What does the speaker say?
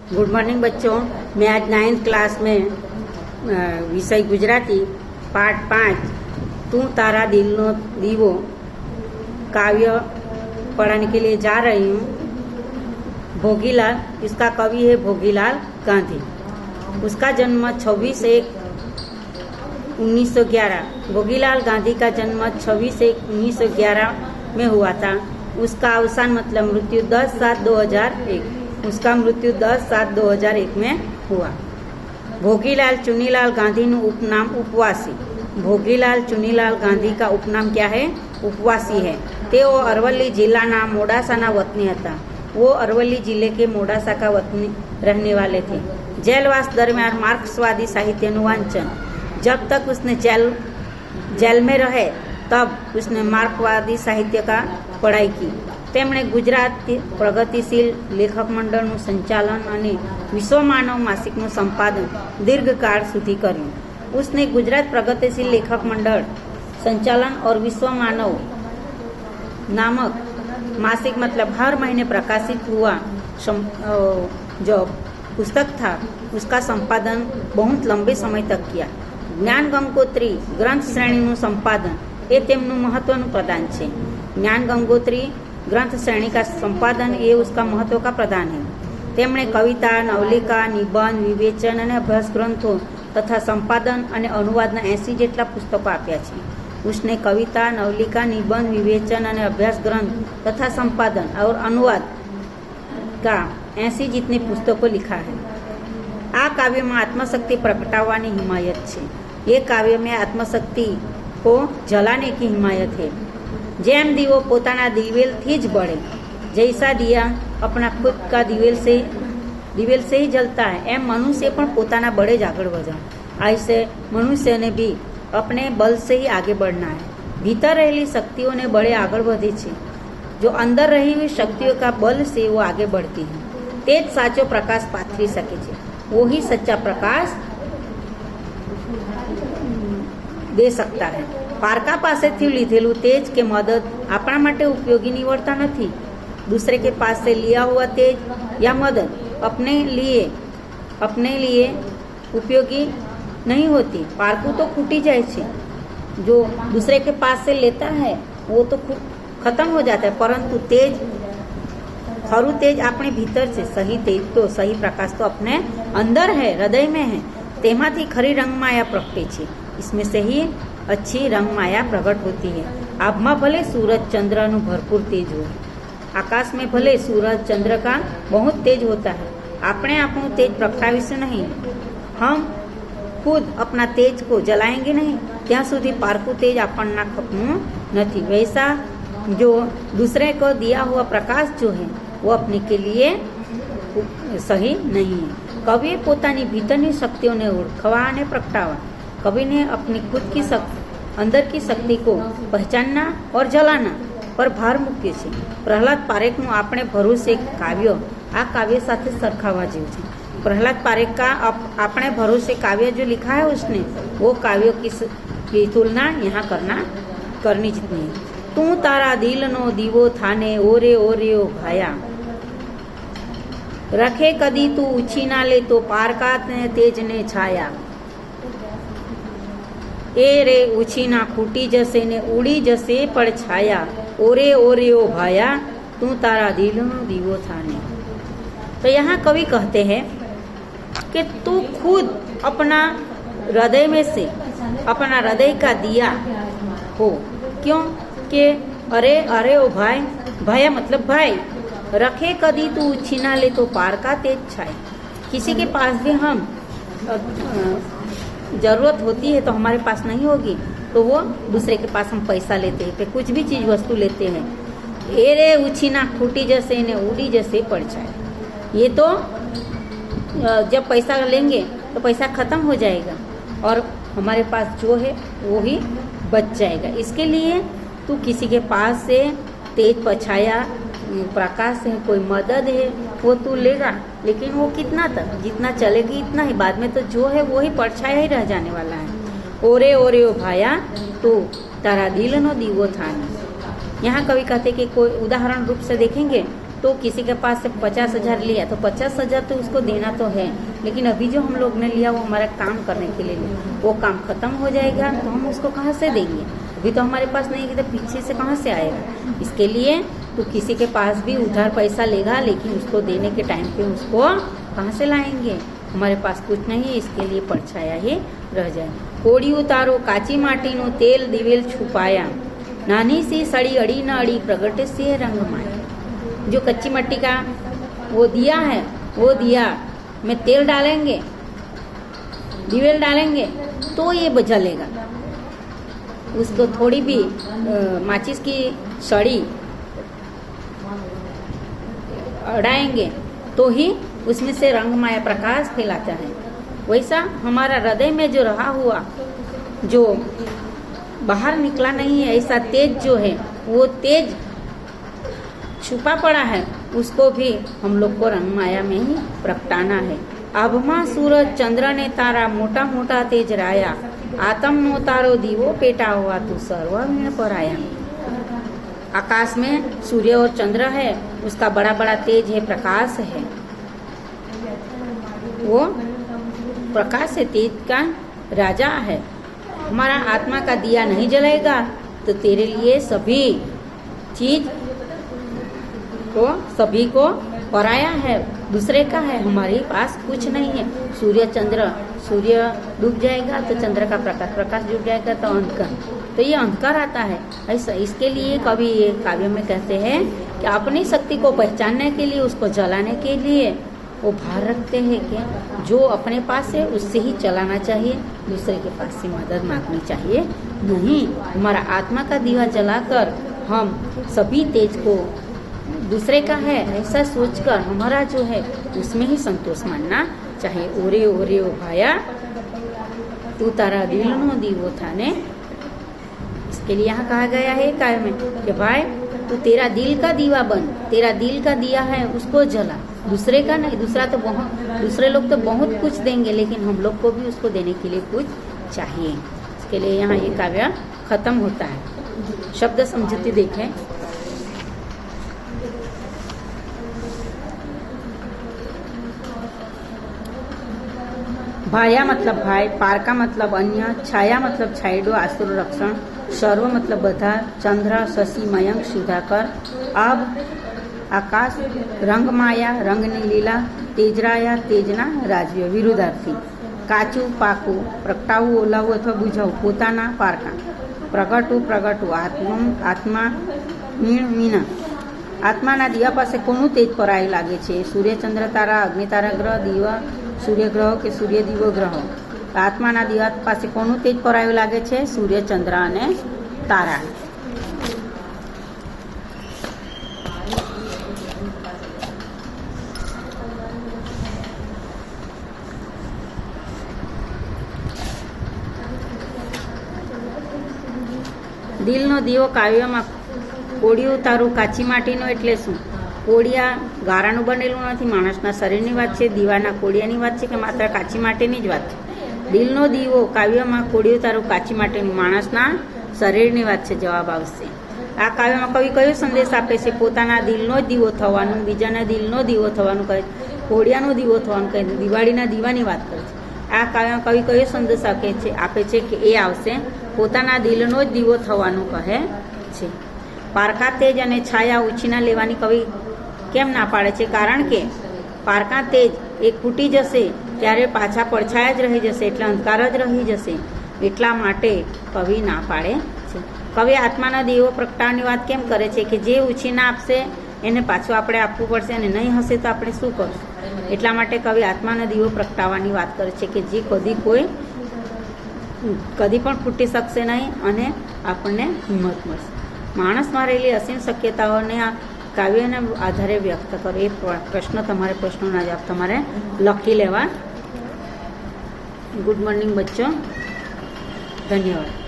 Good morning बच्चों। मैं आज 9th क्लास में विषय गुजराती पाठ 5 तू तारा दिलनो दीवो काव्य पढ़ाने के लिए जा रही हूँ। भोगीलाल, इसका कवि है भोगीलाल गांधी। उसका जन्म 26/1/1911। भोगीलाल गांधी का जन्म 26/1/1911 में हुआ था। उसका अवसान मतलब मृत्यु 10/7/2001। उसका मृत्यु 10/7/2001 में हुआ। भोगीलाल चुनीलाल गांधी નું उपनाम उपवासी। भोगीलाल चुनीलाल गांधी का उपनाम क्या है? उपवासी है। તેઓ અરવલ્લી જિલ્લાના મોડાસાના વતની હતા। वो अरवली जिले के मोडासा का वतनी रहने वाले थे। जेलवास दरमियान मार्क्सवादी साहित्यનું वांचन। जब तक उसने जेल में रहे तब उसने मार्क्सवादी साहित्य का पढ़ाई की। તેમણે ગુજરાત પ્રગતિશીલ લેખક મંડળનું સંચાલન અને વિશ્વ માનવ માસિકનું સંપાદન દીર્ઘકાળ સુધી કર્યું। उसने गुजरात प्रगतिशील लेखक मंडल संचालन और विश्व मानव नामक मासिक मतलब हर महीने प्रकाशित हुआ जो पुस्तक था उसका संपादन बहुत लंबे समय तक किया। ज्ञान गंगोत्री ग्रंथ श्रेणीનું संपादन એ તેમનું મહત્વનું પ્રદાન છે। જ્ઞાન ગંગોત્રી ग्रंथ श्रेणी का संपादन ये उसका महत्व का प्रदान है। તેમણે कविता नवलिका निबंध विवेचन અને अभ्यास ग्रंथों तथा संपादन અને अनुवादના 80 જેટલા પુસ્તકો આપ્યા છે। उसने कविता नवलिका निबंध विवेचन અને अभ्यास ग्रंथ तथा संपादन और अनुवाद का 80 जितने पुस्तकों लिखा है। आ काव्य में आत्मशक्ति प्रकटावવાની हिमायत છે। ये काव्य में आत्मशक्ति को जलाने की हिमायत है। जेम दीवो पोताना दिवेल थी ज बढ़े, जैसा दिया अपना खुद का दिवेल से ही जलता है, एम मनुष्य पण पोताना बड़े ज आगळ वधा। ऐसे मनुष्य ने भी अपने बल से ही आगे बढ़ना है। भीतर रहेली शक्तियों ने बड़े आगळ वधे छे। जो अंदर रही हुई शक्तियों का बल से वो आगे बढ़ती है। तेज साचो प्रकाश पाथरी सके छे। वो ही सच्चा प्रकाश दे सकता है। पारका पासेथी લીધેલું તેજ કે મદદ આપણા માટે ઉપયોગી નીવડતા નથી। दूसरे के पास से लिया हुआ तेज या मदद अपने लिए उपयोगी नहीं होती। पारकू तो फूटी जाए छे। जो दूसरे के पास से लेता है वो तो खत्म हो जाता है, परंतु तेज खरू तेज अपने भीतर से सही तेज तो सही प्रकाश तो अपने अंदर है, हृदय में है। तेमाथी खरी रंगमाया प्रगटे छे। इसमें से ही अच्छी रंग माया प्रकट होती है। आभमा भले सूरज चंद्र नु भरपूर तेज हो, आकाश में भले सूरज चंद्र का बहुत तेज होता है, आपने आपनु तेज प्रगटावीशु नहीं, हम खुद अपना तेज को जलाएंगे नहीं ત્યાં સુધી પારકું तेज આપણના ખપનું નથી। वैसा जो दूसरे को दिया हुआ प्रकाश जो है वो अपने के लिए सही नहीं है। कविए પોતાની ભીતરની શક્તિઓને ઓળખવા અને પ્રગટાવવા। कवि ने अपनी खुद की अंदर की शक्ति को पहचानना और जलाना पर भार मूक्यो छे। प्रहलाद पारेखનું આપણે ભરોસે કાવ્ય આ काव्य साथे सरखावा जेवुं छे। प्रहलाद पारेख का अपने भरोसे काव्य जो लिखा है उसने वो काव्यों की तुलना यहाँ करनी नहीं। तू तारा दिलनो दीवो थाने ओरे ओरे ओ भाया, रखे कदी तू उछीना ले तो पारकात ने तेज ने छाया। ए रे उछीना खूटी जसे ने उड़ी जसे પડછાયા, ओरे ओरे ओ भाया तू तारा दिलनो दीवो थाने। तो यहाँ कवि कहते हैं कि तू खुद अपना हृदय में से अपना हृदय का दिया हो। क्यों कि अरे अरे ओ भाई, भाया मतलब भाई, रखे कदी तू छीना ले तो पार का तेज छाए। किसी के पास भी हम जरूरत होती है तो हमारे पास नहीं होगी तो वो दूसरे के पास हम पैसा लेते हैं, फिर कुछ भी चीज वस्तु लेते हैं। ए रे उछीना खूटी जैसे ने उड़ी जैसे પડછાયા। ये तो जब पैसा लेंगे तो पैसा खत्म हो जाएगा और हमारे पास जो है वो ही बच जाएगा। इसके लिए तू किसी के पास से तेज पछाया प्रकाश है, कोई मदद है वो तू लेगा, लेकिन वो कितना तक, जितना चलेगी इतना ही, बाद में तो जो है वो ही परछाया ही रह जाने वाला है। ओरे ओरे ओ भाया तू तारा दिलनो दीवो थाने। यहाँ कवि कहते कि कोई उदाहरण रूप से देखेंगे तो किसी के पास से 50,000 लिया तो 50,000 तो उसको देना तो है, लेकिन अभी जो हम लोग ने लिया वो हमारा काम करने के लिए लिया, वो काम खत्म हो जाएगा तो हम उसको कहाँ से देंगे? अभी तो हमारे पास नहीं है तो पीछे से कहाँ से आएगा? इसके लिए तो किसी के पास भी उधार पैसा लेगा, लेकिन उसको देने के टाइम पे उसको कहाँ से लाएंगे? हमारे पास कुछ नहीं है, इसके लिए परछाया ही रह जाए। कोड़ी उतारो काची माटीनु तेल दिवेल छुपाया, नानी सी सड़ी अड़ी न अड़ी प्रगट से रंग माया। जो कच्ची मिट्टी का वो दिया है, वो दिया में तेल डालेंगे, दिवेल डालेंगे तो ये जलेगा। उसको थोड़ी भी माचिस की सड़ी अड़ाएंगे तो ही उसमें से रंग माया प्रकाश फैलाता है। वैसा हमारा हृदय में जो रहा हुआ, जो बाहर निकला नहीं है, ऐसा तेज जो है वो तेज छुपा पड़ा है, उसको भी हम लोग को रंग माया में ही प्रगटाना है। आभमा सूरज चंद्र ने तारा मोटा मोटा तेज राया, आत्म नो तारो दीवो पेटा हुआ तू सर्ववीण पर आया। आकाश में सूर्य और चंद्र है, उसका बड़ा बड़ा तेज है, प्रकाश है, वो प्रकाश है, तेज का राजा है। हमारा आत्मा का दिया नहीं जलेगा तो तेरे लिए सभी चीज को, सभी को पराया है, दूसरे का है, हमारे पास कुछ नहीं है। सूर्य डूब जाएगा तो चंद्र का प्रकाश डूब जाएगा तो अंधकार, तो ये अंधकार आता है। ऐसा इसके लिए कवि ये काव्य में कहते हैं कि अपनी शक्ति को पहचानने के लिए, उसको जलाने के लिए वो भार रखते हैं कि जो अपने पास है उससे ही चलाना चाहिए, दूसरे के पास से मदद मांगनी चाहिए नहीं। हमारा आत्मा का दिया जलाकर हम सभी तेज को दूसरे का है ऐसा सोचकर हमारा जो है उसमें ही संतोष मानना चाहिए। ओरे ओरे ओ भाया तू तारा दिल नो दीवो थाने। इसके लिए यहाँ कहा गया है काव्य में कि भाई तू तेरा दिल का दीवा बन, तेरा दिल का दिया है उसको जला, दूसरे का नहीं। दूसरे लोग तो बहुत कुछ देंगे, लेकिन हम लोग को भी उसको देने के लिए कुछ चाहिए। इसके लिए यहाँ ये काव्य खत्म होता है। शब्द समझती देखें। भाया मतलब भाई, पारका मतलब अन्य, छाया मतलब छायडो आसुर रक्षण, सर्व मतलब बधा, चंद्र शशि मयंक सुधाकर, अब आकाश, रंग माया रंगनी लीला, तेजराया तेजना રાજ્ય વિરુદ્ધાર્થી, કાચું પાકું, પ્રગટાવવું ઓલાવવું અથવા બુઝાવવું પોતાના પારકા, પ્રગટવું આત્મા મીણા। આત્માના દીવા પાસે કોનું તેજ પરાયું લાગે છે? સૂર્યચંદ્ર તારા, અગ્નિતારા ગ્રહ, દીવા સૂર્યગ્રહ કે સૂર્ય દીવો ગ્રહ। આત્માના દીવા પાસે કોનું તેજ પરાયું લાગે છે? સૂર્યચંદ્ર અને તારા। દિલનો દીવો કાવ્યમાં કોડિયું તારું કાચી માટીનો એટલે શું? કોડિયા ગારાનું બનેલું નથી, માણસના શરીરની વાત છે। દીવાના કોડિયાની વાત છે કે માત્ર કાચી માટીની જ વાત છે? દિલનો દીવો કાવ્યમાં કોડિયું તારું કાચી માટીનું, માણસના શરીરની વાત છે। જવાબ આવશે। આ કાવ્યમાં કવિ કયો સંદેશ આપે છે? પોતાના દિલનો જ દીવો થવાનું, બીજાના દિલનો દીવો થવાનું કહે છે, કોડિયાનો દીવો થવાનું કહે છે, દિવાળીના દીવાની વાત કરે છે। આ કાવ્યમાં કવિ કયો સંદેશ આપે છે કે એ આવશે પોતાના દિલનો જ દીવો થવાનું કહે છે। પારકા તેજ અને છાયા ઉછીના લેવાની કવિ કેમ ના પાડે છે? કારણ કે પારકા તેજ એ ખૂટી જશે ત્યારે પાછા પડછાયા જ રહી જશે, એટલે અંધકાર જ રહી જશે, એટલા માટે કવિ ના પાડે છે। કવિ આત્માના દીવો પ્રગટાવવાની વાત કેમ કરે છે? કે જે ઉછીના આપશે એને પાછું આપણે આપવું પડશે, અને નહીં હશે તો આપણે શું કરશું? એટલા માટે કવિ આત્માનો દીવો પ્રગટાવવાની વાત કરે છે કે જે કદી પણ ફૂટી શકશે નહીં અને આપણને હિંમત મળશે। માણસમાં રહેલી અસીમ શક્યતાઓને આ કાવ્યના આધારે વ્યક્ત કરો। એ પ્રશ્નોના જવાબ તમારે લખી લેવા। ગુડ મોર્નિંગ બચ્ચો, ધન્યવાદ।